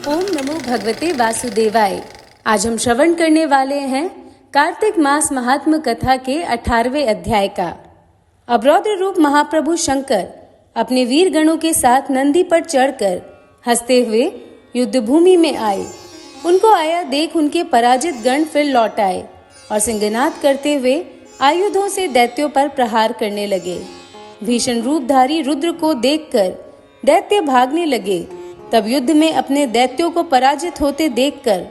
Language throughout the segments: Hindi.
ओम नमो भगवते वासुदेवाय। आज हम श्रवण करने वाले हैं कार्तिक मास महात्म कथा के 18वें अध्याय का। अब रौद्र रूप महाप्रभु शंकर अपने वीर गणों के साथ नंदी पर चढ़कर हंसते हुए युद्ध भूमि में आए। उनको आया देख उनके पराजित गण फिर लौट आए और सिंहनाद करते हुए आयुधों से दैत्यों पर प्रहार करने लगे। भीषण रूपधारी रुद्र को देखकर दैत्य भागने लगे। तब युद्ध में अपने दैत्यों को पराजित होते देखकर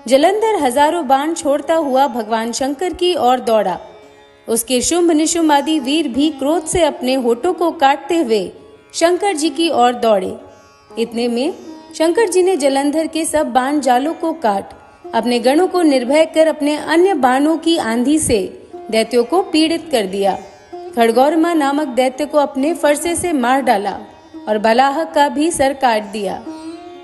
जलंधर हजारों बाण छोड़ता हुआ भगवान शंकर की ओर दौड़ा। उसके शुंभ निशुंभ आदि वीर भी क्रोध से अपने होठों को काटते हुए शंकर जी की ओर दौड़े। इतने में शंकर जी ने जलंधर के सब बाण जालों को काट अपने गणों को निर्भय कर अपने अन्य बाणों की आंधी से दैत्यों को पीड़ित कर दिया। खड़गौरमा नामक दैत्य को अपने फरसे से मार डाला और बलाहक का भी सर काट दिया।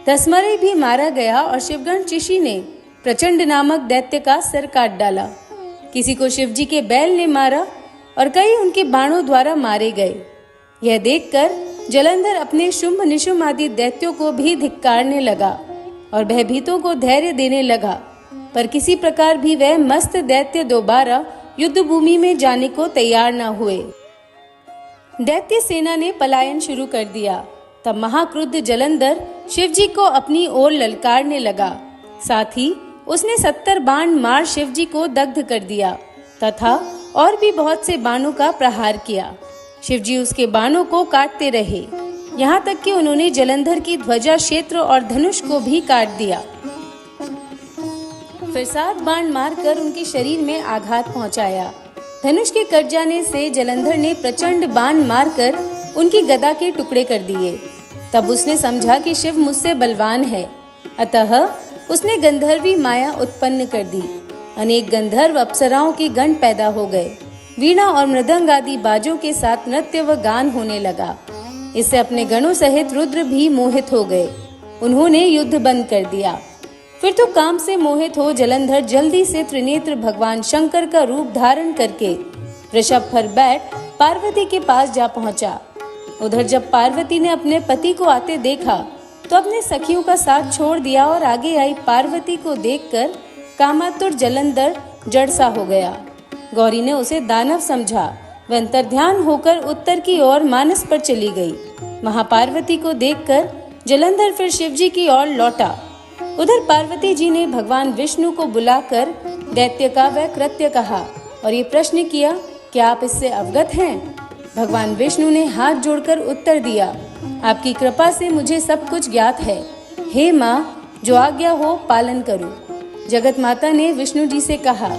दसमरई भी मारा गया और शिवगण चिशी ने प्रचंड नामक दैत्य का सर काट डाला। किसी को शिवजी के बैल ने मारा और कई उनके बाणों द्वारा मारे गए। यह देखकर जलंधर अपने शुंभ निशुंभ आदि दैत्यों को भी धिक्कारने लगा और भयभीतों को धैर्य देने लगा, पर किसी प्रकार भी वह मस्त दैत्य दोबारा युद्ध भूमि में जाने को तैयार न हुए। दैत्य सेना ने पलायन शुरू कर दिया। तब महाक्रुद्ध जलंधर शिवजी को अपनी ओर ललकारने लगा। साथ ही उसने 70 बाण मार शिवजी को दग्ध कर दिया तथा और भी बहुत से बाणों का प्रहार किया। शिवजी उसके बाणों को काटते रहे, यहाँ तक कि उन्होंने जलंधर की ध्वजा क्षेत्र और धनुष को भी काट दिया। फिर 7 बाण मारकर उनके शरीर में आघात पहुंचाया। धनुष के कट जाने से जलंधर ने प्रचंड बाण मारकर उनकी गदा के टुकड़े कर दिए। तब उसने समझा कि शिव मुझसे बलवान है, अतः उसने गंधर्वी माया उत्पन्न कर दी। अनेक गंधर्व अप्सराओं के गण पैदा हो गए। वीणा और मृदंग आदि बाजों के साथ नृत्य व गान होने लगा। इससे अपने गणों सहित रुद्र भी मोहित हो गए। उन्होंने युद्ध बंद कर दिया। फिर तो काम से मोहित हो जलंधर जल्दी से त्रिनेत्र भगवान शंकर का रूप धारण करके वृषभ पर बैठ पार्वती के पास जा पहुंचा। उधर जब पार्वती ने अपने पति को आते देखा तो अपने सखियों का साथ छोड़ दिया और आगे आई पार्वती को देखकर कामातुर जलंधर जड़ सा हो गया। गौरी ने उसे दानव समझा। वह अंतर्ध्यान होकर उत्तर की ओर मानस पर चली गई। महापार्वती को देखकर जलंधर फिर शिवजी की ओर लौटा। उधर पार्वती जी ने भगवान विष्णु को बुलाकर दैत्य का वह कृत्य कहा और ये प्रश्न किया, क्या आप इससे अवगत हैं? भगवान विष्णु ने हाथ जोड़कर उत्तर दिया, आपकी कृपा से मुझे सब कुछ ज्ञात है। हे माँ, जो आज्ञा हो पालन करो। जगत माता ने विष्णु जी से कहा,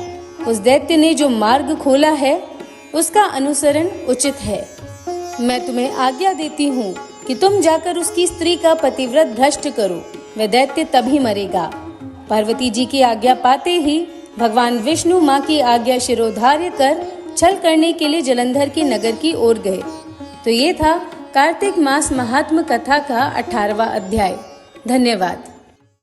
उस दैत्य ने जो मार्ग खोला है उसका अनुसरण उचित है। मैं तुम्हें आज्ञा देती हूँ कि तुम जाकर उसकी स्त्री का पतिव्रत भ्रष्ट करो, वह दैत्य तभी मरेगा। पार्वती जी की आज्ञा पाते ही भगवान विष्णु माँ की आज्ञा शिरोधार्य कर छल करने के लिए जलंधर के नगर की ओर गए। तो ये था कार्तिक मास महात्म कथा का 18वां अध्याय। धन्यवाद।